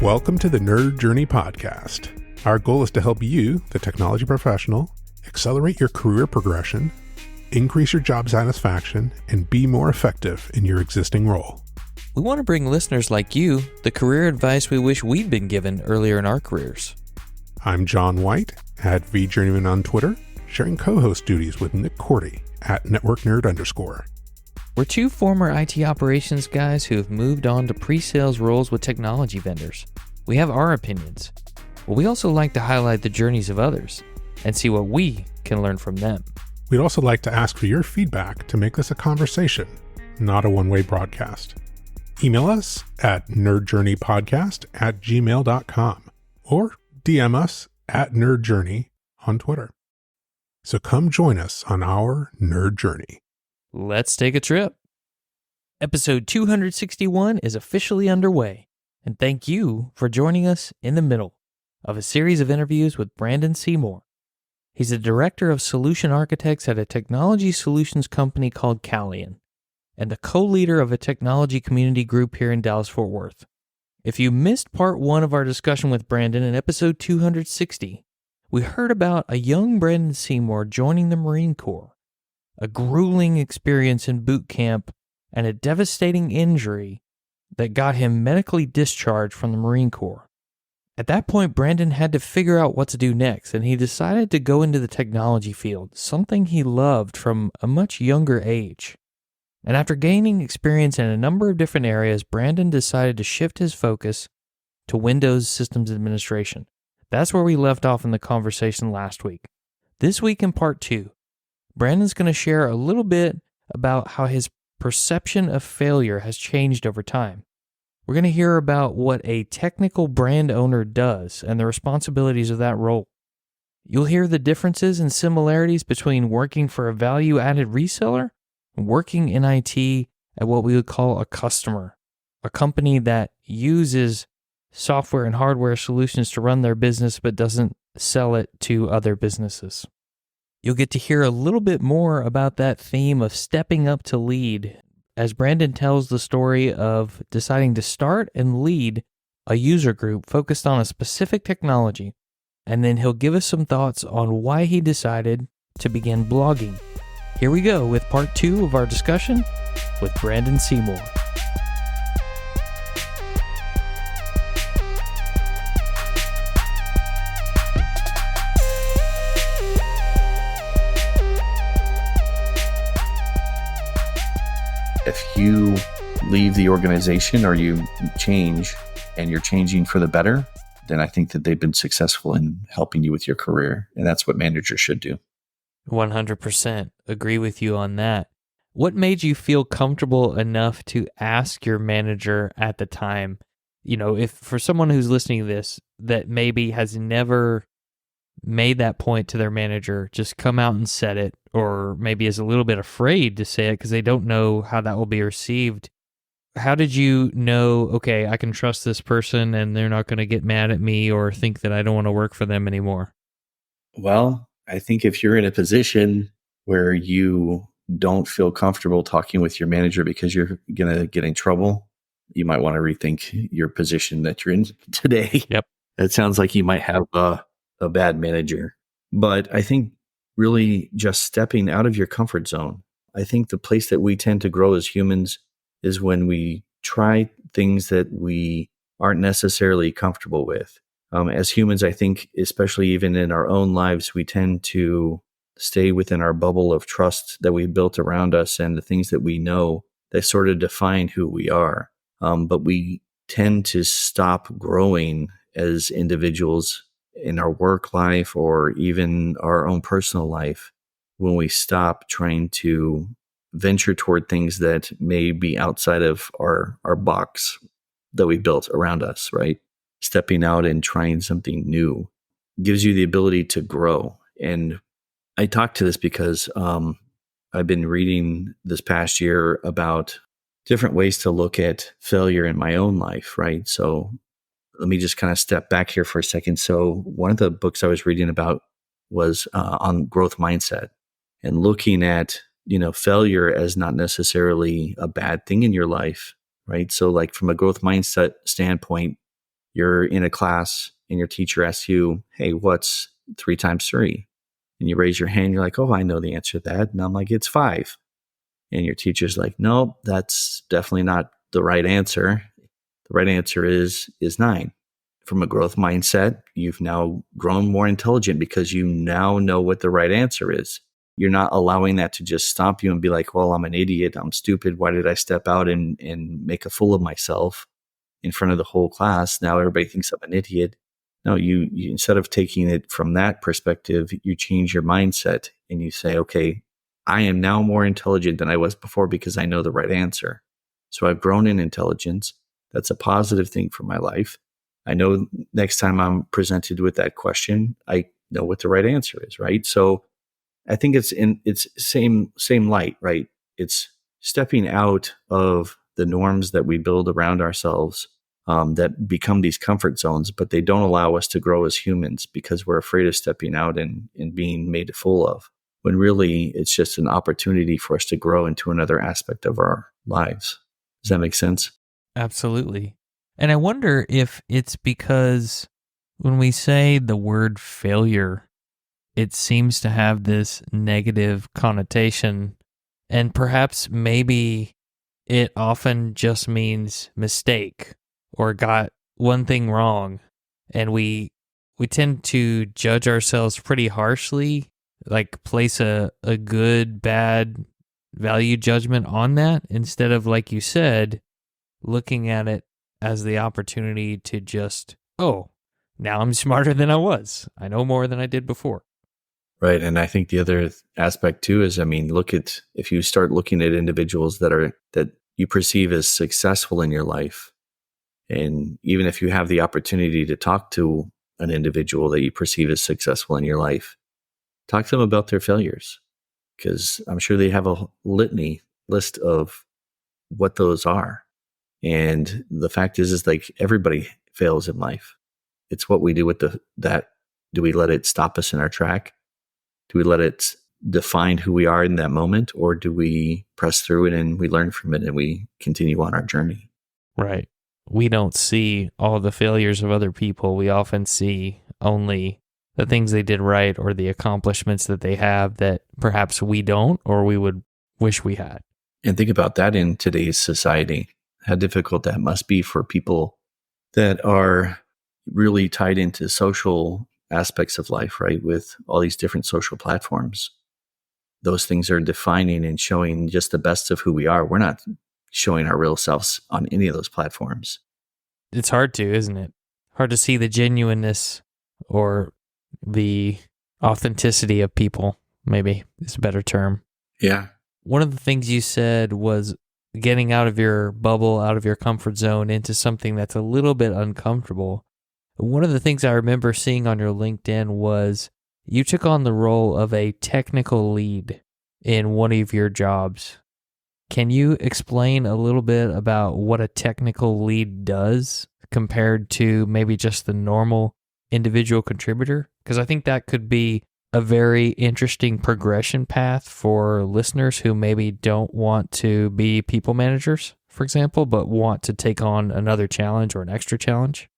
Welcome to the Nerd Journey Podcast. Our goal is to help you, the technology professional, accelerate your career progression, increase your job satisfaction, and be more effective in your existing role. We want to bring listeners like you the career advice we wish we'd been given earlier in our careers. I'm John White, at VJourneyman on Twitter, sharing co-host duties with Nick Cordy at NetworkNerd_. We're two former IT operations guys who have moved on to pre-sales roles with technology vendors. We have our opinions, but we also like to highlight the journeys of others and see what we can learn from them. We'd also like to ask for your feedback to make this a conversation, not a one-way broadcast. Email us at nerdjourneypodcast@gmail.com or DM us at nerdjourney on Twitter. So come join us on our nerd journey. Let's take a trip. Episode 261 is officially underway, and thank you for joining us in the middle of a series of interviews with Brandon Seymour. He's the director of solution architects at a technology solutions company called Callian, and the co-leader of a technology community group here in Dallas-Fort Worth. If you missed part one of our discussion with Brandon in episode 260, we heard about a young Brandon Seymour joining the Marine Corps, a grueling experience in boot camp, and a devastating injury that got him medically discharged from the Marine Corps. At that point, Brandon had to figure out what to do next, and he decided to go into the technology field, something he loved from a much younger age. And after gaining experience in a number of different areas, Brandon decided to shift his focus to Windows Systems Administration. That's where we left off in the conversation last week. This week in part two, Brandon's going to share a little bit about how his perception of failure has changed over time. We're going to hear about what a technical brand owner does and the responsibilities of that role. You'll hear the differences and similarities between working for a value-added reseller and working in IT at what we would call a customer, a company that uses software and hardware solutions to run their business but doesn't sell it to other businesses. You'll get to hear a little bit more about that theme of stepping up to lead as Brandon tells the story of deciding to start and lead a user group focused on a specific technology, and then he'll give us some thoughts on why he decided to begin blogging. Here we go with part two of our discussion with Brandon Seymour. If you leave the organization or you change and you're changing for the better, then I think that they've been successful in helping you with your career. And that's what managers should do. 100% agree with you on that. What made you feel comfortable enough to ask your manager at the time? You know, if for someone who's listening to this that maybe has never made that point to their manager, just come out and said it, or maybe is a little bit afraid to say it because they don't know how that will be received. How did you know, okay, I can trust this person and they're not going to get mad at me or think that I don't want to work for them anymore? Well, I think if you're in a position where you don't feel comfortable talking with your manager because you're going to get in trouble, you might want to rethink your position that you're in today. Yep. It sounds like you might have a bad manager. But I think really just stepping out of your comfort zone. I think the place that we tend to grow as humans is when we try things that we aren't necessarily comfortable with. As humans, I think, especially even in our own lives, we tend to stay within our bubble of trust that we've built around us and the things that we know that sort of define who we are. But we tend to stop growing as individuals in our work life or even our own personal life when we stop trying to venture toward things that may be outside of our box that we built around us, right? Stepping out and trying something new gives you the ability to grow. And I talk to this because I've been reading this past year about different ways to look at failure in my own life, right? So let me just kind of step back here for a second. So one of the books I was reading about was on growth mindset and looking at, failure as not necessarily a bad thing in your life, right? So like from a growth mindset standpoint, You're in a class and your teacher asks you, hey, what's 3 times 3? And you raise your hand. You're like, oh, I know the answer to that. And I'm like, it's 5. And your teacher's like, no, that's definitely not the right answer. The right answer is 9. From a growth mindset, you've now grown more intelligent because you now know what the right answer is. You're not allowing that to just stop you and be like, well, I'm an idiot. I'm stupid. Why did I step out and make a fool of myself in front of the whole class? Now everybody thinks I'm an idiot. No, you instead of taking it from that perspective, you change your mindset and you say, okay, I am now more intelligent than I was before because I know the right answer. So I've grown in intelligence. That's a positive thing for my life. I know next time I'm presented with that question, I know what the right answer is, right? So I think it's same light, right? It's stepping out of the norms that we build around ourselves that become these comfort zones, but they don't allow us to grow as humans because we're afraid of stepping out and being made a fool of, when really it's just an opportunity for us to grow into another aspect of our lives. Does that make sense? Absolutely. And I wonder if it's because when we say the word failure, it seems to have this negative connotation, and perhaps maybe it often just means mistake or got one thing wrong, and we tend to judge ourselves pretty harshly, like place a good, bad value judgment on that, instead of, like you said, looking at it as the opportunity to just, oh, now I'm smarter than I was. I know more than I did before. Right. And I think the other aspect too is, I mean, if you start looking at individuals that you perceive as successful in your life, and even if you have the opportunity to talk to an individual that you perceive as successful in your life, talk to them about their failures, because I'm sure they have a litany list of what those are. And the fact is like everybody fails in life. It's what we do with that. Do we let it stop us in our track? Do we let it define who we are in that moment? Or do we press through it and we learn from it and we continue on our journey? Right. We don't see all the failures of other people. We often see only the things they did right or the accomplishments that they have that perhaps we don't, or we would wish we had. And think about that in today's society, how difficult that must be for people that are really tied into social aspects of life, right? With all these different social platforms. Those things are defining and showing just the best of who we are. We're not showing our real selves on any of those platforms. It's hard to, isn't it? Hard to see the genuineness or the authenticity of people, maybe is a better term. Yeah. One of the things you said was getting out of your bubble, out of your comfort zone into something that's a little bit uncomfortable. One of the things I remember seeing on your LinkedIn was you took on the role of a technical lead in one of your jobs. Can you explain a little bit about what a technical lead does compared to maybe just the normal individual contributor? Because I think that could be a very interesting progression path for listeners who maybe don't want to be people managers, for example, but want to take on another challenge or an extra challenge.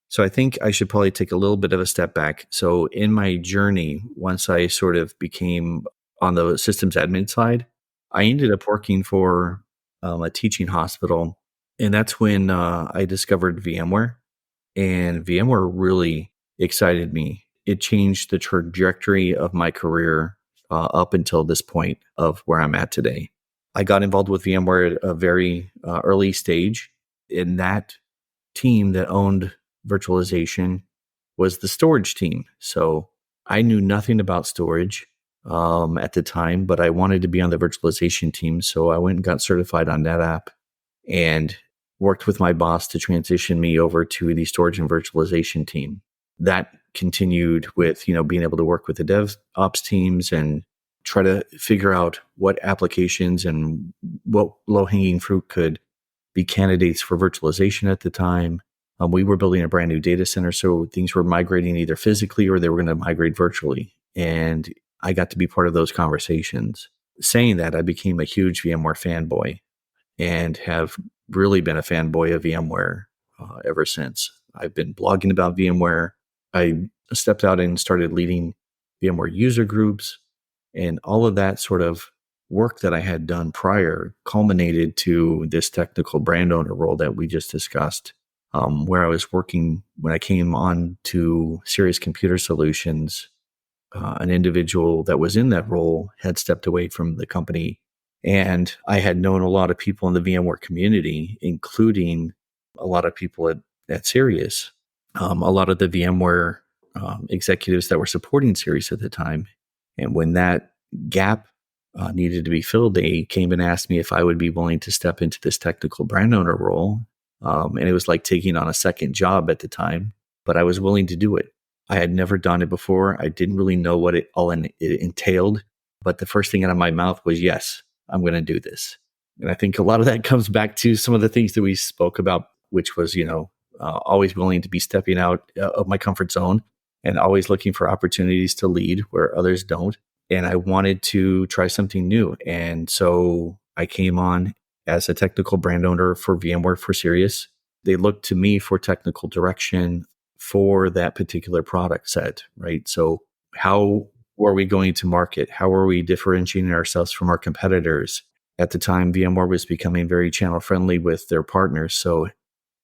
So I think I should probably take a little bit of a step back. So in my journey, once I sort of became on the systems admin side, I ended up working for a teaching hospital. And that's when I discovered VMware. And VMware really excited me. It changed the trajectory of my career up until this point of where I'm at today. I got involved with VMware at a very early stage. In that team that owned virtualization was the storage team. So I knew nothing about storage at the time, but I wanted to be on the virtualization team. So I went and got certified on NetApp and worked with my boss to transition me over to the storage and virtualization team. That continued with, being able to work with the DevOps teams and try to figure out what applications and what low-hanging fruit could be candidates for virtualization at the time. We were building a brand new data center, so things were migrating either physically or they were going to migrate virtually. And I got to be part of those conversations. Saying that, I became a huge VMware fanboy and have really been a fanboy of VMware ever since. I've been blogging about VMware. I stepped out and started leading VMware user groups, and all of that sort of work that I had done prior culminated to this technical brand owner role that we just discussed, where I was working when I came on to Serious Computer Solutions. An individual that was in that role had stepped away from the company, and I had known a lot of people in the VMware community, including a lot of people at Sirius, a lot of the VMware executives that were supporting Sirius at the time. And when that gap needed to be filled, they came and asked me if I would be willing to step into this technical brand owner role. And it was like taking on a second job at the time, but I was willing to do it. I had never done it before. I didn't really know what it entailed, but the first thing out of my mouth was, yes, I'm going to do this. And I think a lot of that comes back to some of the things that we spoke about, which was, always willing to be stepping out of my comfort zone and always looking for opportunities to lead where others don't. And I wanted to try something new. And so I came on as a technical brand owner for VMware for Sirius. They looked to me for technical direction for that particular product set, right? So how were we going to market? How are we differentiating ourselves from our competitors? At the time, VMware was becoming very channel friendly with their partners. So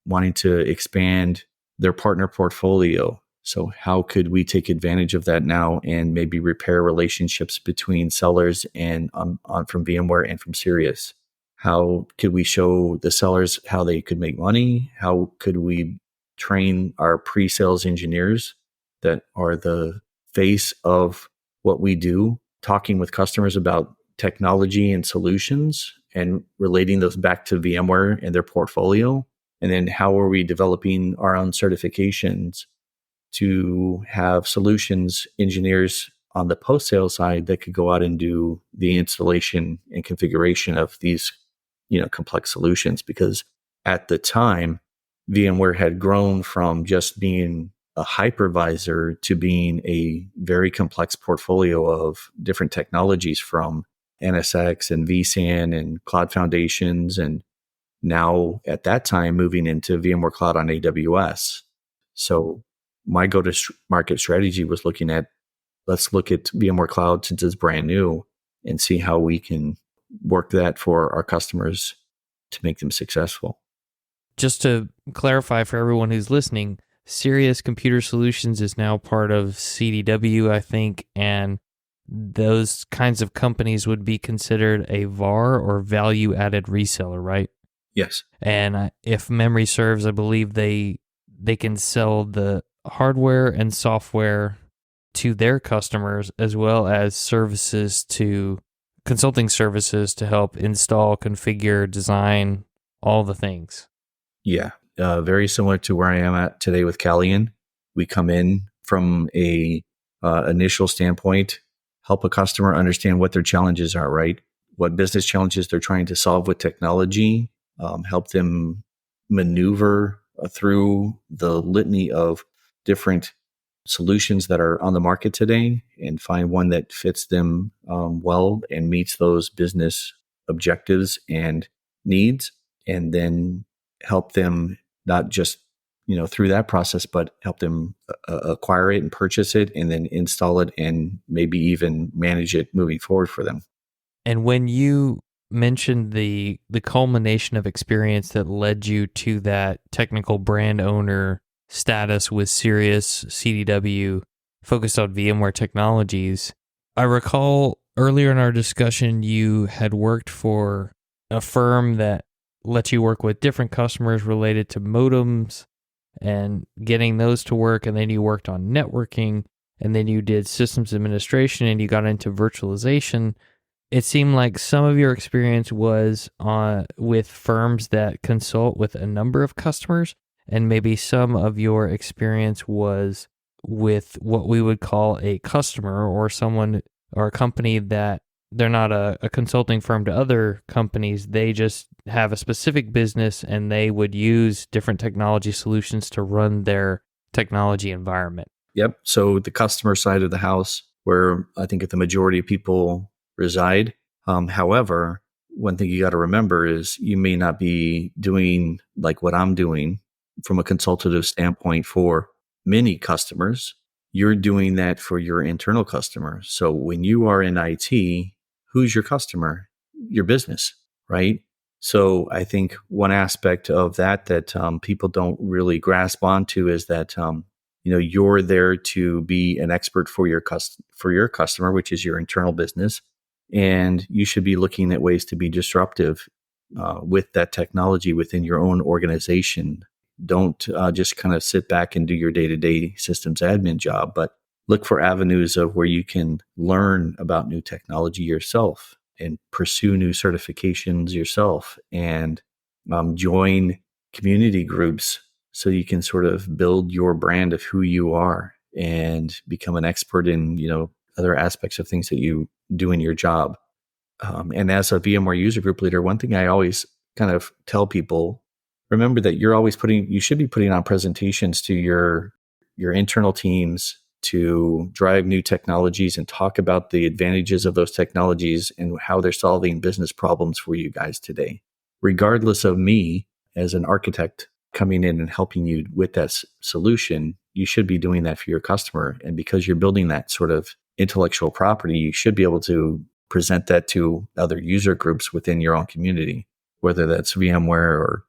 wanting to expand their partner portfolio. So how could we take advantage of that now and maybe repair relationships between sellers and from VMware and from Sirius? How could we show the sellers how they could make money? How could we train our pre-sales engineers that are the face of what we do, talking with customers about technology and solutions and relating those back to VMware and their portfolio? And then how are we developing our own certifications to have solutions engineers on the post-sale side that could go out and do the installation and configuration of these, complex solutions? Because at the time, VMware had grown from just being a hypervisor to being a very complex portfolio of different technologies, from NSX and vSAN and Cloud Foundations, and now at that time moving into VMware Cloud on AWS. So my go-to-market strategy was let's look at VMware Cloud since it's brand new and see how we can work that for our customers to make them successful. Just to clarify for everyone who's listening, Serious Computer Solutions is now part of CDW, I think, and those kinds of companies would be considered a VAR or value-added reseller, right? Yes. And if memory serves, I believe they can sell the hardware and software to their customers, as well as consulting services to help install, configure, design, all the things. Yeah, very similar to where I am at today with Callian. We come in from a initial standpoint, help a customer understand what their challenges are, right? What business challenges they're trying to solve with technology, help them maneuver through the litany of different solutions that are on the market today and find one that fits them well and meets those business objectives and needs, and then help them not just through that process, but help them acquire it and purchase it and then install it and maybe even manage it moving forward for them. And when you mentioned the culmination of experience that led you to that technical brand owner status with Sirius CDW focused on VMware technologies, I recall earlier in our discussion you had worked for a firm that let you work with different customers related to modems and getting those to work, and then you worked on networking, and then you did systems administration, and you got into virtualization. It seemed like some of your experience was with firms that consult with a number of customers, and maybe some of your experience was with what we would call a customer or someone or a company that they're not a consulting firm to other companies. They just have a specific business and they would use different technology solutions to run their technology environment. Yep. So the customer side of the house, where I think the majority of people reside. However, one thing you got to remember is you may not be doing like what I'm doing. from a consultative standpoint for many customers. You're doing that for your internal customer. So when you are in IT, who's your customer? Your business, right? So I think one aspect of that people don't really grasp onto is that you're there to be an expert for your customer, which is your internal business, and you should be looking at ways to be disruptive with that technology within your own organization. Don't just kind of sit back and do your day-to-day systems admin job, but look for avenues of where you can learn about new technology yourself and pursue new certifications yourself, and join community groups so you can sort of build your brand of who you are and become an expert in other aspects of things that you do in your job. And as a VMware User Group leader, one thing I always kind of tell people, remember that you should be putting on presentations to your internal teams to drive new technologies and talk about the advantages of those technologies and how they're solving business problems for you guys today. Regardless of me as an architect coming in and helping you with that solution, you should be doing that for your customer. And because you're building that sort of intellectual property, you should be able to present that to other user groups within your own community, whether that's VMware or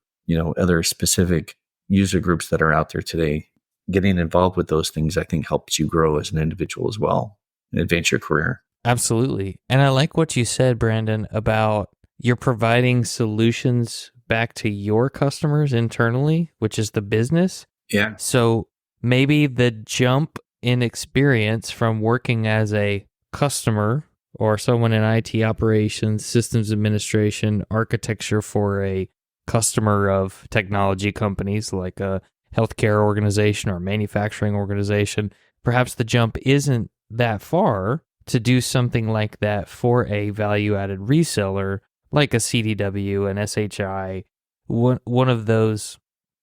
other specific user groups that are out there today. Getting involved with those things, I think, helps you grow as an individual as well and advance your career. Absolutely. And I like what you said, Brandon, about you're providing solutions back to your customers internally, which is the business. Yeah. So maybe the jump in experience from working as a customer or someone in IT operations, systems administration, architecture for a customer of technology companies like a healthcare organization or manufacturing organization, perhaps the jump isn't that far to do something like that for a value-added reseller like a CDW, an SHI, one of those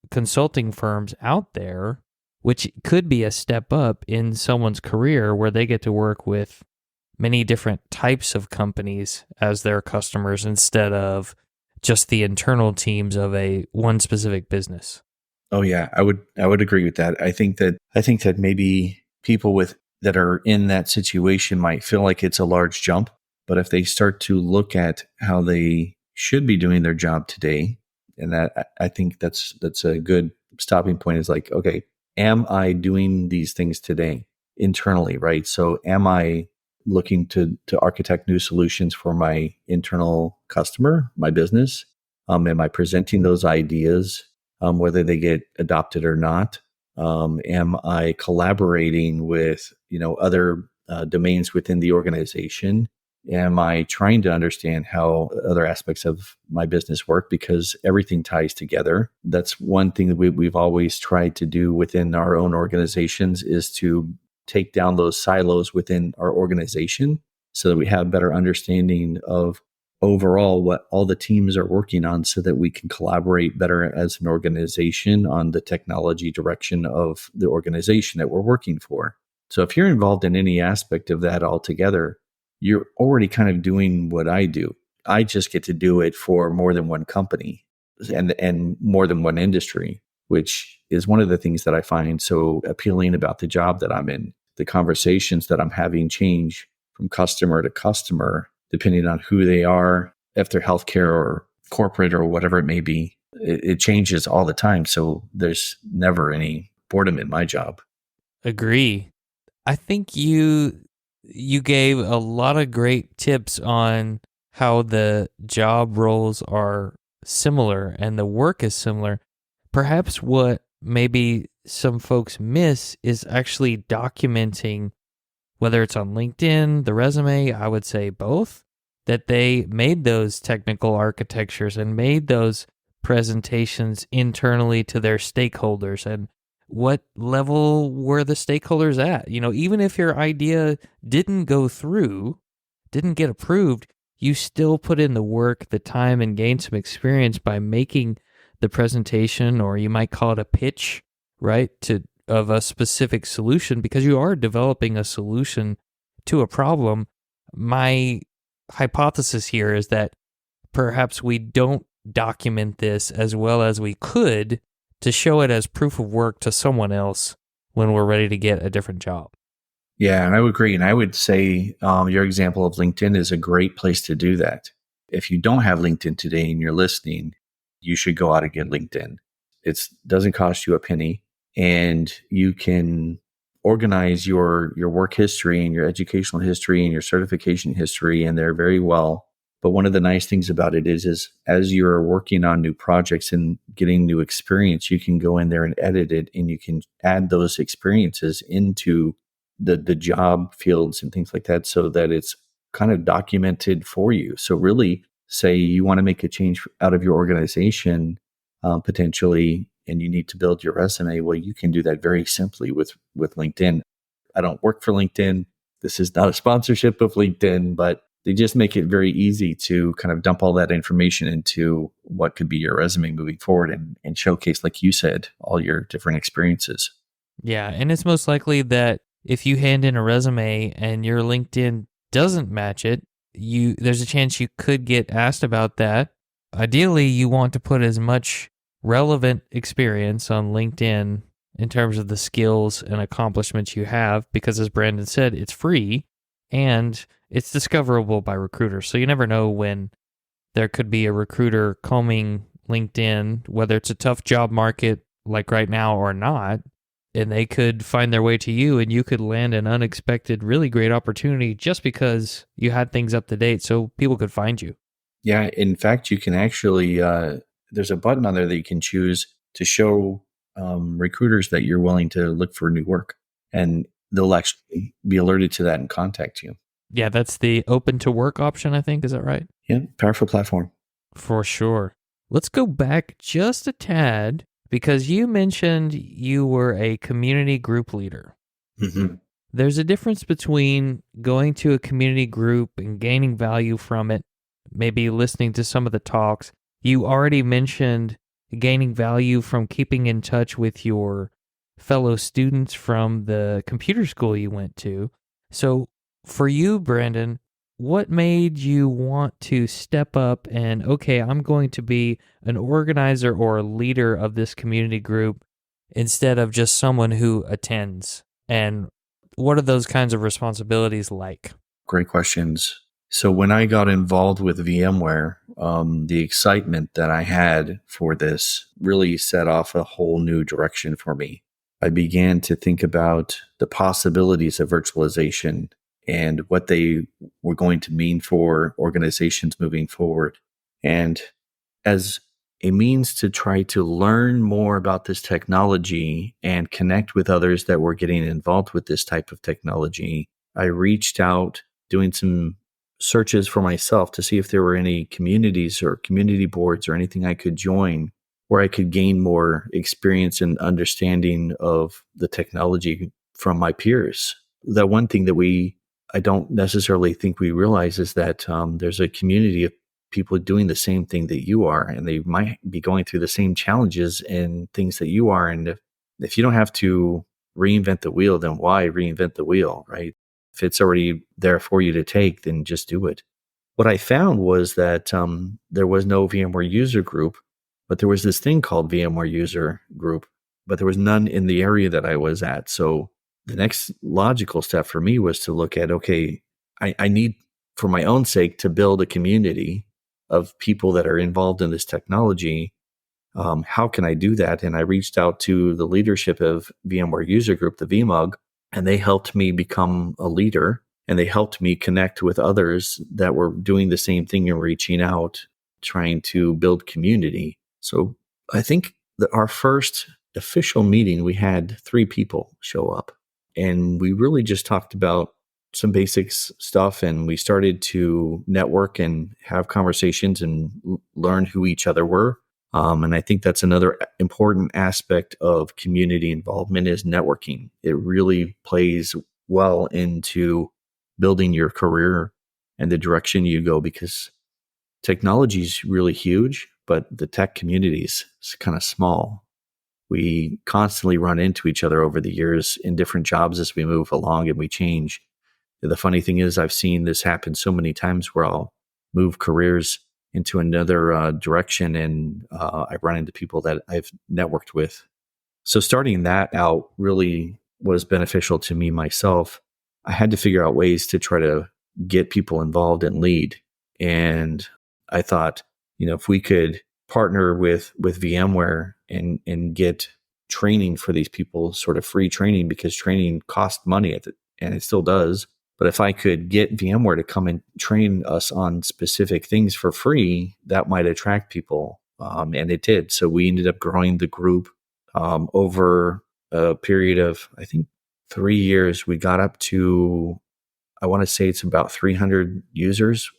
consulting firms out there, which could be a step up in someone's career where they get to work with many different types of companies as their customers instead of just the internal teams of one specific business. Oh yeah, I would agree with that. I think that maybe people that are in that situation might feel like it's a large jump, but if they start to look at how they should be doing their job today, and that I think that's a good stopping point, is like, okay, am I doing these things today internally, right? So am I looking to architect new solutions for my internal customer, my business? Am I presenting those ideas, whether they get adopted or not? Am I collaborating with other domains within the organization? Am I trying to understand how other aspects of my business work? Because everything ties together. That's one thing that we've always tried to do within our own organizations, is to take down those silos within our organization so that we have better understanding of overall what all the teams are working on, so that we can collaborate better as an organization on the technology direction of the organization that we're working for. So if you're involved in any aspect of that altogether, you're already kind of doing what I do. I just get to do it for more than one company and more than one industry, which is one of the things that I find so appealing about the job that I'm in. The conversations that I'm having change from customer to customer, depending on who they are, if they're healthcare or corporate or whatever it may be. It changes all the time. So there's never any boredom in my job. Agree. I think you gave a lot of great tips on how the job roles are similar and the work is similar. Perhaps what maybe some folks miss is actually documenting, whether it's on LinkedIn, the resume, I would say both, that they made those technical architectures and made those presentations internally to their stakeholders, and what level were the stakeholders at? Even if your idea didn't go through, didn't get approved, you still put in the work, the time, and gained some experience by making the presentation, or you might call it a pitch, right, of a specific solution, because you are developing a solution to a problem. My hypothesis here is that perhaps we don't document this as well as we could to show it as proof of work to someone else when we're ready to get a different job. Yeah, and I would agree. And I would say your example of LinkedIn is a great place to do that. If you don't have LinkedIn today and you're listening, you should go out and get LinkedIn. It doesn't cost you a penny, and you can organize your work history and your educational history and your certification history in there very well. But one of the nice things about it is as you're working on new projects and getting new experience, you can go in there and edit it, and you can add those experiences into the job fields and things like that, so that it's kind of documented for you. So really, say you want to make a change out of your organization, potentially, and you need to build your resume. Well, you can do that very simply with LinkedIn. I don't work for LinkedIn. This is not a sponsorship of LinkedIn, but they just make it very easy to kind of dump all that information into what could be your resume moving forward, and showcase, like you said, all your different experiences. Yeah, and it's most likely that if you hand in a resume and your LinkedIn doesn't match it, there's a chance you could get asked about that. Ideally, you want to put as much relevant experience on LinkedIn in terms of the skills and accomplishments you have, because as Brandon said, it's free and it's discoverable by recruiters. So you never know when there could be a recruiter combing LinkedIn, whether it's a tough job market like right now or not, and they could find their way to you, and you could land an unexpected, really great opportunity just because you had things up to date so people could find you. Yeah, in fact, you can actually, there's a button on there that you can choose to show recruiters that you're willing to look for new work, and they'll actually be alerted to that and contact you. Yeah, that's the open to work option, I think. Is that right? Yeah, powerful platform. For sure. Let's go back just a tad, because you mentioned you were a community group leader. Mm-hmm. There's a difference between going to a community group and gaining value from it, maybe listening to some of the talks. You already mentioned gaining value from keeping in touch with your fellow students from the computer school you went to. So for you, Brandon, what made you want to step up and, okay, I'm going to be an organizer or a leader of this community group instead of just someone who attends? And what are those kinds of responsibilities like? Great questions. So when I got involved with VMware, the excitement that I had for this really set off a whole new direction for me. I began to think about the possibilities of virtualization and what they were going to mean for organizations moving forward. And as a means to try to learn more about this technology and connect with others that were getting involved with this type of technology, I reached out doing some searches for myself to see if there were any communities or community boards or anything I could join where I could gain more experience and understanding of the technology from my peers. The one thing that I don't necessarily think we realize is that there's a community of people doing the same thing that you are, and they might be going through the same challenges and things that you are. And if you don't have to reinvent the wheel, then why reinvent the wheel, right? If it's already there for you to take, then just do it. What I found was that there was no VMware User Group, but there was this thing called VMware User Group, but there was none in the area that I was at. So the next logical step for me was to look at, okay, I need, for my own sake, to build a community of people that are involved in this technology. How can I do that? And I reached out to the leadership of VMware User Group, the VMUG, and they helped me become a leader, and they helped me connect with others that were doing the same thing and reaching out, trying to build community. So I think that our first official meeting, we had 3 people show up, and we really just talked about some basics stuff, and we started to network and have conversations and learn who each other were. And I think that's another important aspect of community involvement is networking. It really plays well into building your career and the direction you go, because technology is really huge, but the tech community is kind of small. We constantly run into each other over the years in different jobs as we move along and we change. The funny thing is, I've seen this happen so many times where I'll move careers into another direction, and I've run into people that I've networked with. So starting that out really was beneficial to me myself. I had to figure out ways to try to get people involved and lead. And I thought, if we could partner with VMware and get training for these people, sort of free training, because training costs money and it still does. But if I could get VMware to come and train us on specific things for free, that might attract people. And it did. So we ended up growing the group over a period of, I think, 3 years. We got up to, I want to say it's about 300 users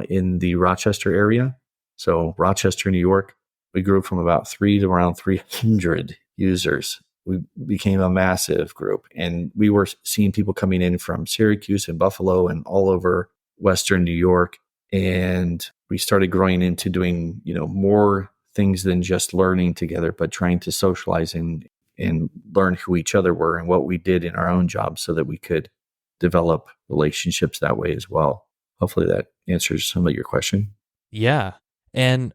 in the Rochester area. So Rochester, New York, we grew from about 3 to around 300 users. We became a massive group, and we were seeing people coming in from Syracuse and Buffalo and all over Western New York. And we started growing into doing, more things than just learning together, but trying to socialize and learn who each other were and what we did in our own jobs so that we could develop relationships that way as well. Hopefully that answers some of your question. Yeah. And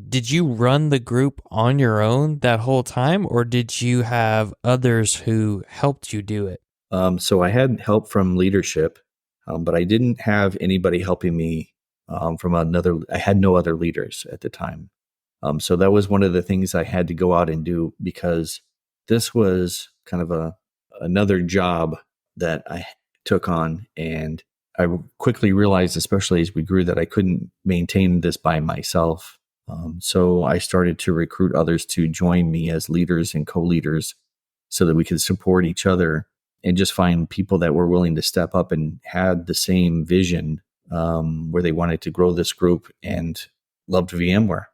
did you run the group on your own that whole time, or did you have others who helped you do it? So I had help from leadership, but I didn't have anybody helping me from another. I had no other leaders at the time. So that was one of the things I had to go out and do, because this was kind of another job that I took on. And I quickly realized, especially as we grew, that I couldn't maintain this by myself. So I started to recruit others to join me as leaders and co-leaders so that we could support each other and just find people that were willing to step up and had the same vision where they wanted to grow this group and loved VMware.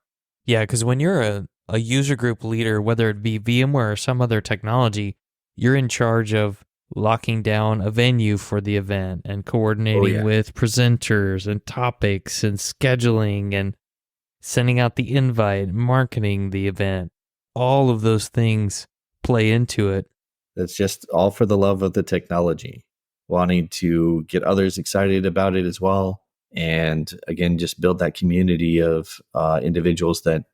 Yeah, because when you're a user group leader, whether it be VMware or some other technology, you're in charge of locking down a venue for the event and coordinating with presenters and topics and scheduling and sending out the invite, marketing the event. All of those things play into it. It's just all for the love of the technology, wanting to get others excited about it as well. And again, just build that community of individuals that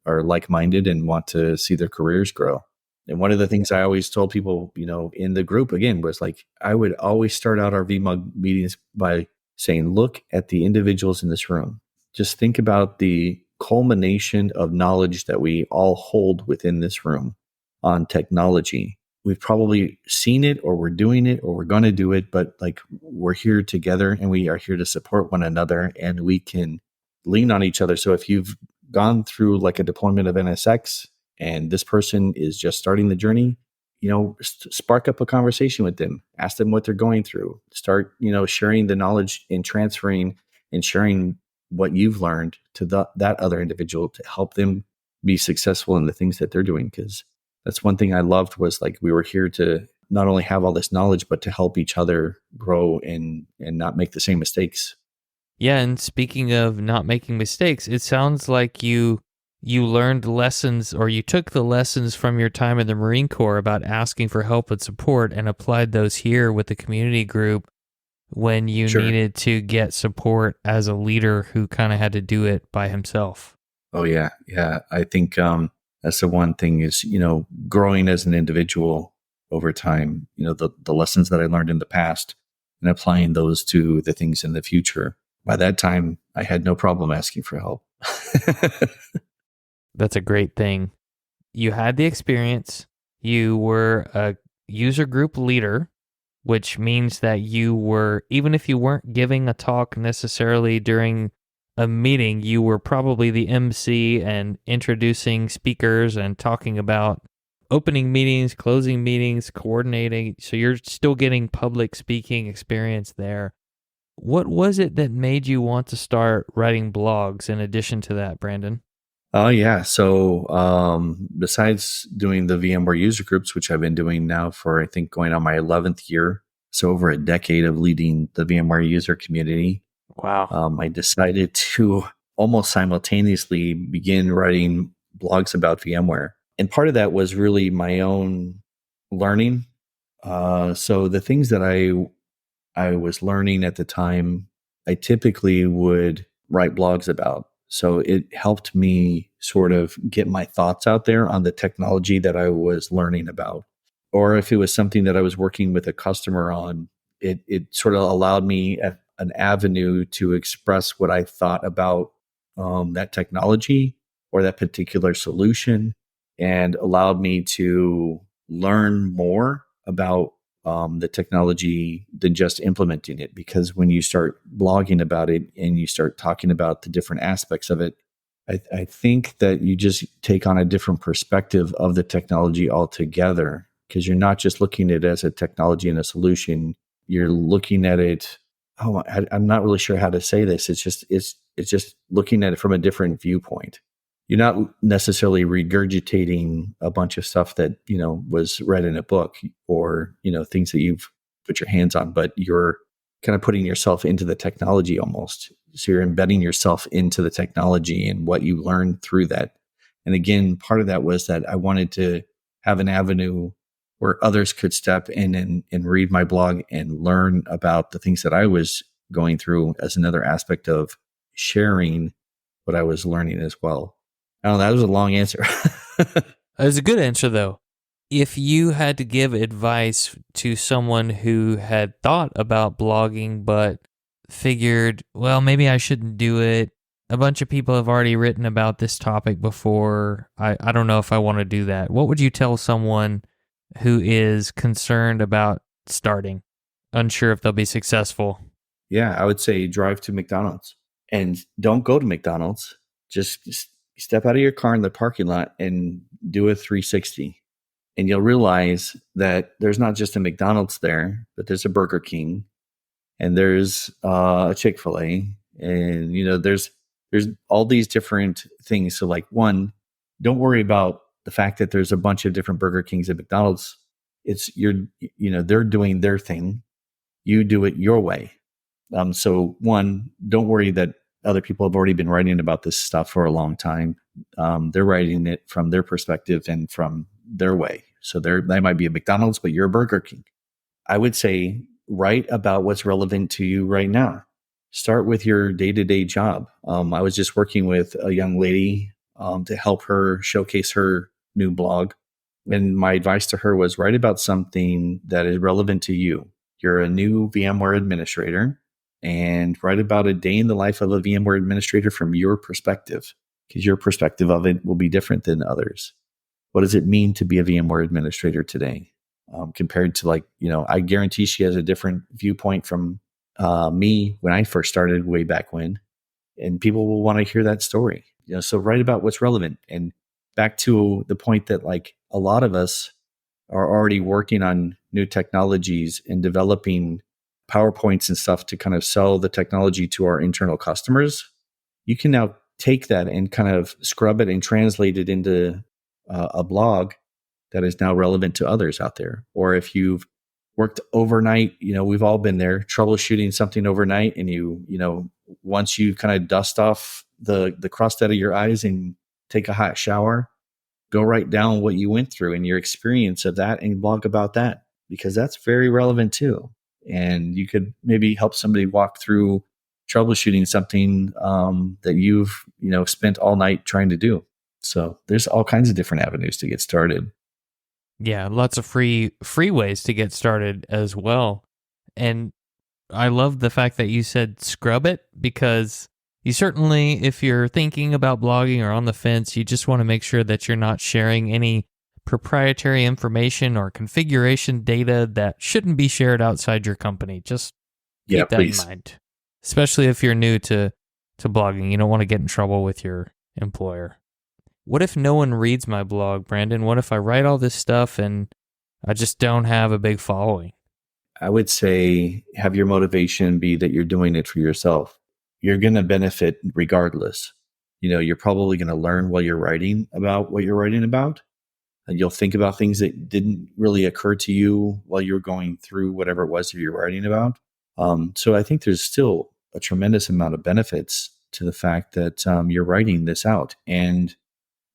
are like-minded and want to see their careers grow. And one of the things I always told people, in the group, again, was like, I would always start out our VMUG meetings by saying, look at the individuals in this room. Just think about the culmination of knowledge that we all hold within this room on technology. We've probably seen it, or we're doing it, or we're going to do it, but like, we're here together and we are here to support one another, and we can lean on each other. So if you've gone through like a deployment of NSX and this person is just starting the journey, spark up a conversation with them, ask them what they're going through, start, sharing the knowledge and transferring and sharing what you've learned to that other individual to help them be successful in the things that they're doing. Because that's one thing I loved, was like, we were here to not only have all this knowledge, but to help each other grow and not make the same mistakes. Yeah, and speaking of not making mistakes, it sounds like you learned lessons, or you took the lessons from your time in the Marine Corps about asking for help and support and applied those here with the community group when you needed to get support as a leader who kind of had to do it by himself. Oh, yeah. Yeah. I think that's the one thing is, growing as an individual over time, the lessons that I learned in the past and applying those to the things in the future. By that time, I had no problem asking for help. That's a great thing. You had the experience. You were a user group leader, which means that you were, even if you weren't giving a talk necessarily during a meeting, you were probably the MC and introducing speakers and talking about opening meetings, closing meetings, coordinating. So you're still getting public speaking experience there. What was it that made you want to start writing blogs in addition to that, Brandon? Oh, yeah. So besides doing the VMware user groups, which I've been doing now for, I think, going on my 11th year, so over a decade of leading the VMware user community. Wow. I decided to almost simultaneously begin writing blogs about VMware. And part of that was really my own learning. So the things that I was learning at the time, I typically would write blogs about. So it helped me sort of get my thoughts out there on the technology that I was learning about. Or if it was something that I was working with a customer on, it sort of allowed me an avenue to express what I thought about that technology or that particular solution, and allowed me to learn more about the technology than just implementing it. Because when you start blogging about it and you start talking about the different aspects of it, I think that you just take on a different perspective of the technology altogether, because you're not just looking at it as a technology and a solution. You're looking at it. Oh, I'm not really sure how to say this. It's just looking at it from a different viewpoint. You're not necessarily regurgitating a bunch of stuff that, was read in a book, or, things that you've put your hands on, but you're kind of putting yourself into the technology almost. So you're embedding yourself into the technology and what you learned through that. And again, part of that was that I wanted to have an avenue where others could step in and read my blog and learn about the things that I was going through, as another aspect of sharing what I was learning as well. Oh, that was a long answer. It was a good answer, though. If you had to give advice to someone who had thought about blogging but figured, well, maybe I shouldn't do it. A bunch of people have already written about this topic before. I don't know if I want to do that. What would you tell someone who is concerned about starting, unsure if they'll be successful? Yeah, I would say drive to McDonald's, and don't go to McDonald's. Just step out of your car in the parking lot and do a 360. And you'll realize that there's not just a McDonald's there, but there's a Burger King, and there's a Chick-fil-A, and there's all these different things. So like, one, don't worry about the fact that there's a bunch of different Burger Kings at McDonald's. They're doing their thing. You do it your way. So one, don't worry that other people have already been writing about this stuff for a long time. They're writing it from their perspective and from their way. So they might be a McDonald's, but you're a Burger King. I would say write about what's relevant to you right now. Start with your day-to-day job. I was just working with a young lady to help her showcase her new blog. And my advice to her was write about something that is relevant to you. You're a new VMware administrator, and write about a day in the life of a VMware administrator from your perspective, because your perspective of it will be different than others. What does it mean to be a VMware administrator today? Compared to I guarantee she has a different viewpoint from me when I first started way back when, and people will want to hear that story. So write about what's relevant. And back to the point that a lot of us are already working on new technologies and developing PowerPoints and stuff to kind of sell the technology to our internal customers. You can now take that and kind of scrub it and translate it into a blog that is now relevant to others out there. Or if you've worked overnight, we've all been there, troubleshooting something overnight, and once you kind of dust off the crust out of your eyes and take a hot shower, go write down what you went through and your experience of that and blog about that, because that's very relevant too. And you could maybe help somebody walk through troubleshooting something that you've spent all night trying to do. So there's all kinds of different avenues to get started. Yeah, lots of free ways to get started as well. And I love the fact that you said scrub it, because you certainly, if you're thinking about blogging or on the fence, you just want to make sure that you're not sharing any proprietary information or configuration data that shouldn't be shared outside your company. Just keep that in mind, especially if you're new to blogging. You don't want to get in trouble with your employer. What if no one reads my blog, Brandon? What if I write all this stuff and I just don't have a big following? I would say have your motivation be that you're doing it for yourself. You're going to benefit regardless. You're probably going to learn while you're writing about what you're writing about. And you'll think about things that didn't really occur to you while you were going through whatever it was that you're writing about. So I think there's still a tremendous amount of benefits to the fact that you're writing this out. And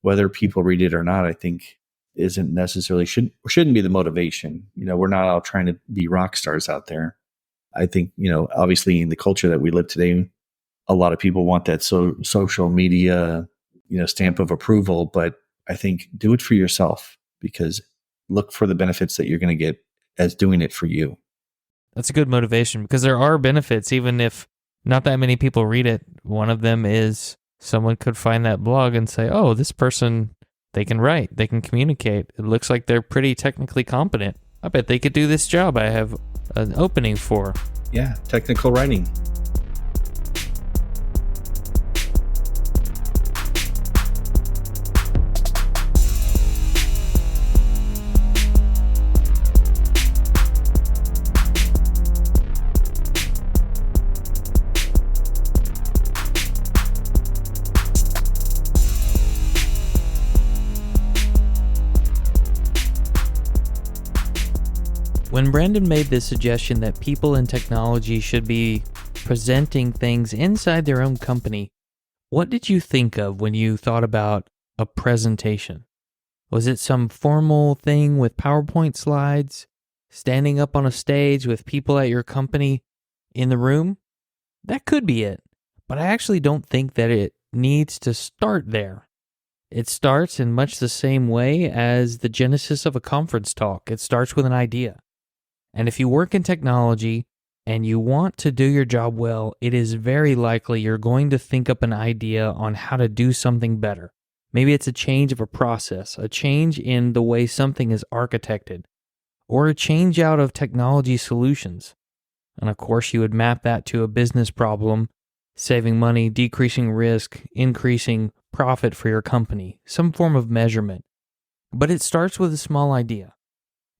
whether people read it or not, I think isn't necessarily shouldn't be the motivation. We're not all trying to be rock stars out there. I think, obviously in the culture that we live today, a lot of people want that social media, stamp of approval, but I think do it for yourself, because look for the benefits that you're going to get as doing it for you. That's a good motivation, because there are benefits, even if not that many people read it. One of them is someone could find that blog and say, oh, this person, they can write, they can communicate. It looks like they're pretty technically competent. I bet they could do this job I have an opening for. Yeah, technical writing. When Brandon made the suggestion that people in technology should be presenting things inside their own company, what did you think of when you thought about a presentation? Was it some formal thing with PowerPoint slides, standing up on a stage with people at your company in the room? That could be it, but I actually don't think that it needs to start there. It starts in much the same way as the genesis of a conference talk. It starts with an idea. And if you work in technology and you want to do your job well, it is very likely you're going to think up an idea on how to do something better. Maybe it's a change of a process, a change in the way something is architected, or a change out of technology solutions. And of course, you would map that to a business problem, saving money, decreasing risk, increasing profit for your company, some form of measurement. But it starts with a small idea.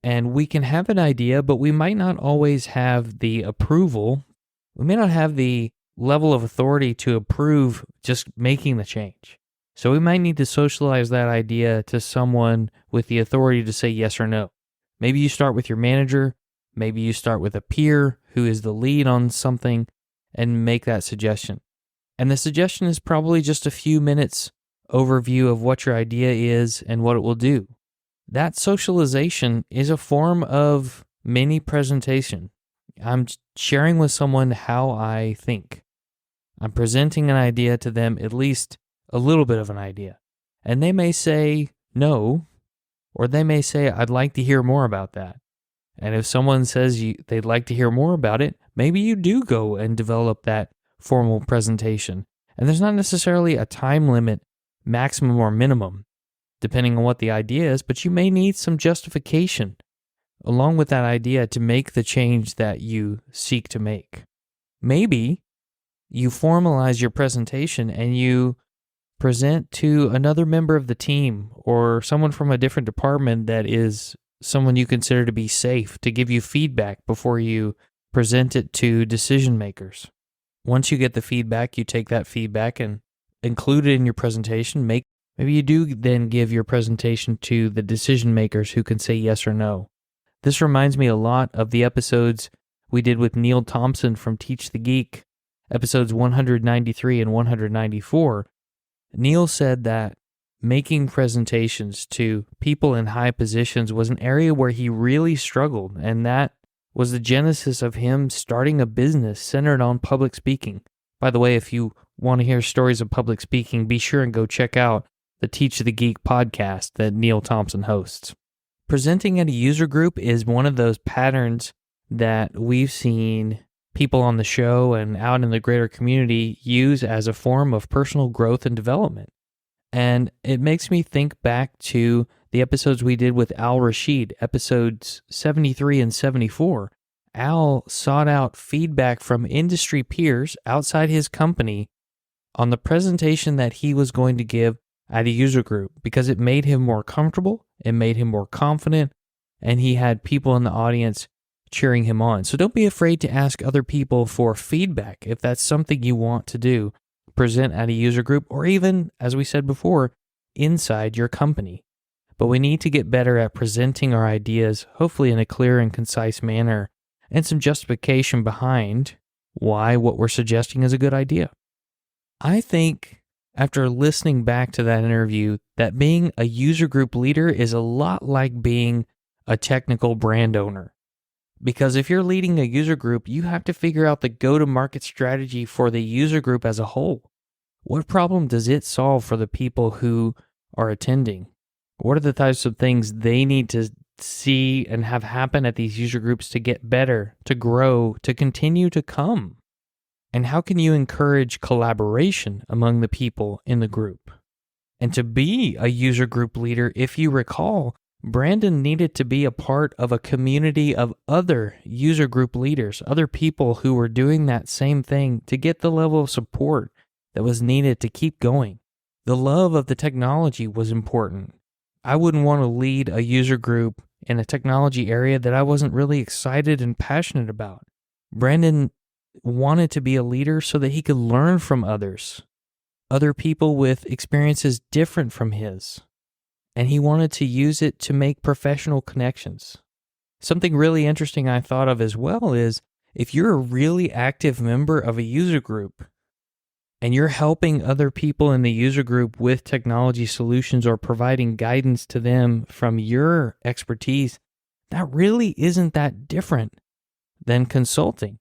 And we can have an idea, but we might not always have the approval. We may not have the level of authority to approve just making the change. So we might need to socialize that idea to someone with the authority to say yes or no. Maybe you start with your manager. Maybe you start with a peer who is the lead on something and make that suggestion. And the suggestion is probably just a few minutes overview of what your idea is and what it will do. That socialization is a form of mini presentation. I'm sharing with someone how I think. I'm presenting an idea to them, at least a little bit of an idea. And they may say no, or they may say, I'd like to hear more about that. And if someone says they'd like to hear more about it, maybe you do go and develop that formal presentation. And there's not necessarily a time limit, maximum or minimum, depending on what the idea is, but you may need some justification along with that idea to make the change that you seek to make. Maybe you formalize your presentation and you present to another member of the team or someone from a different department that is someone you consider to be safe to give you feedback before you present it to decision makers. Once you get the feedback, you take that feedback and include it in your presentation. Maybe you do then give your presentation to the decision makers who can say yes or no. This reminds me a lot of the episodes we did with Neil Thompson from Teach the Geek, episodes 193 and 194. Neil said that making presentations to people in high positions was an area where he really struggled, and that was the genesis of him starting a business centered on public speaking. By the way, if you want to hear stories of public speaking, be sure and go check out the Teach the Geek podcast that Neil Thompson hosts. Presenting at a user group is one of those patterns that we've seen people on the show and out in the greater community use as a form of personal growth and development. And it makes me think back to the episodes we did with Al Rashid, episodes 73 and 74. Al sought out feedback from industry peers outside his company on the presentation that he was going to give at a user group because it made him more comfortable, it made him more confident, and he had people in the audience cheering him on. So don't be afraid to ask other people for feedback if that's something you want to do. Present at a user group, or even, as we said before, inside your company. But we need to get better at presenting our ideas, hopefully in a clear and concise manner, and some justification behind why what we're suggesting is a good idea. I think, after listening back to that interview, that being a user group leader is a lot like being a technical brand owner. Because if you're leading a user group, you have to figure out the go-to-market strategy for the user group as a whole. What problem does it solve for the people who are attending? What are the types of things they need to see and have happen at these user groups to get better, to grow, to continue to come? And how can you encourage collaboration among the people in the group? And to be a user group leader, if you recall, Brandon needed to be a part of a community of other user group leaders, other people who were doing that same thing to get the level of support that was needed to keep going. The love of the technology was important. I wouldn't want to lead a user group in a technology area that I wasn't really excited and passionate about. Brandon wanted to be a leader so that he could learn from others, other people with experiences different from his. And he wanted to use it to make professional connections. Something really interesting I thought of as well is if you're a really active member of a user group and you're helping other people in the user group with technology solutions or providing guidance to them from your expertise, that really isn't that different than consulting.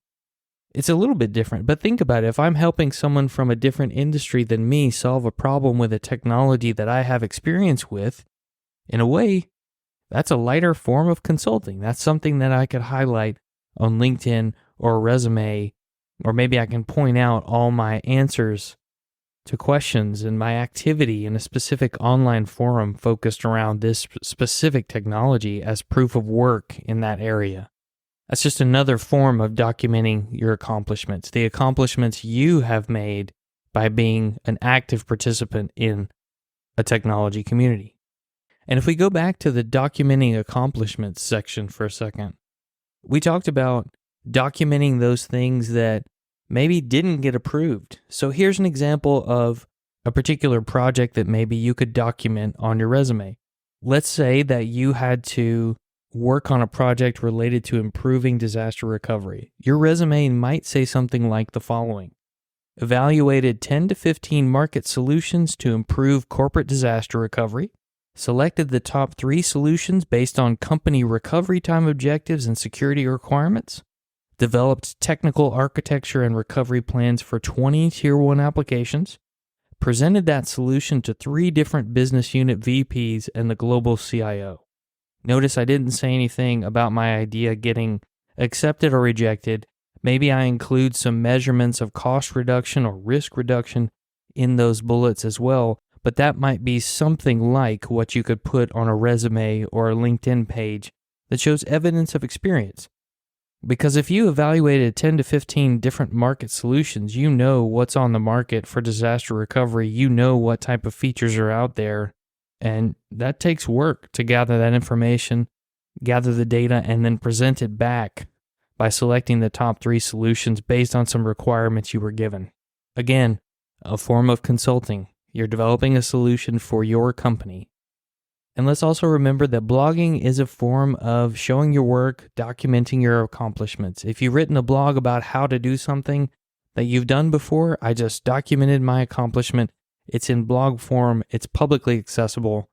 It's a little bit different, but think about it. If I'm helping someone from a different industry than me solve a problem with a technology that I have experience with, in a way, that's a lighter form of consulting. That's something that I could highlight on LinkedIn or a resume, or maybe I can point out all my answers to questions and my activity in a specific online forum focused around this specific technology as proof of work in that area. That's just another form of documenting your accomplishments, the accomplishments you have made by being an active participant in a technology community. And if we go back to the documenting accomplishments section for a second, we talked about documenting those things that maybe didn't get approved. So here's an example of a particular project that maybe you could document on your resume. Let's say that you had to work on a project related to improving disaster recovery. Your resume might say something like the following: evaluated 10 to 15 market solutions to improve corporate disaster recovery, selected the top 3 solutions based on company recovery time objectives and security requirements, developed technical architecture and recovery plans for 20 Tier 1 applications, presented that solution to 3 different business unit VPs and the global CIO. Notice I didn't say anything about my idea getting accepted or rejected. Maybe I include some measurements of cost reduction or risk reduction in those bullets as well, but that might be something like what you could put on a resume or a LinkedIn page that shows evidence of experience. Because if you evaluated 10 to 15 different market solutions, you know what's on the market for disaster recovery, you know what type of features are out there, and that takes work to gather that information, gather the data, and then present it back by selecting the top 3 solutions based on some requirements you were given. Again, a form of consulting. You're developing a solution for your company. And let's also remember that blogging is a form of showing your work, documenting your accomplishments. If you've written a blog about how to do something that you've done before, I just documented my accomplishment. It's in blog form, it's publicly accessible,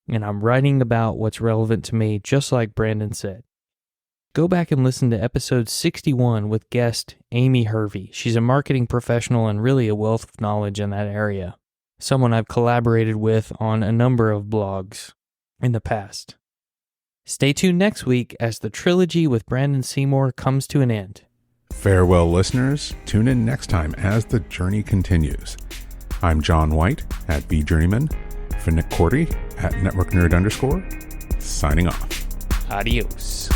and I'm writing about what's relevant to me, just like Brandon said. Go back and listen to episode 61 with guest Amy Hervey. She's a marketing professional and really a wealth of knowledge in that area. Someone I've collaborated with on a number of blogs in the past. Stay tuned next week as the trilogy with Brandon Seymour comes to an end. Farewell, listeners. Tune in next time as the journey continues. I'm John White at VJourneyman, for Nick Cordy at NetworkNerd_, signing off. Adios.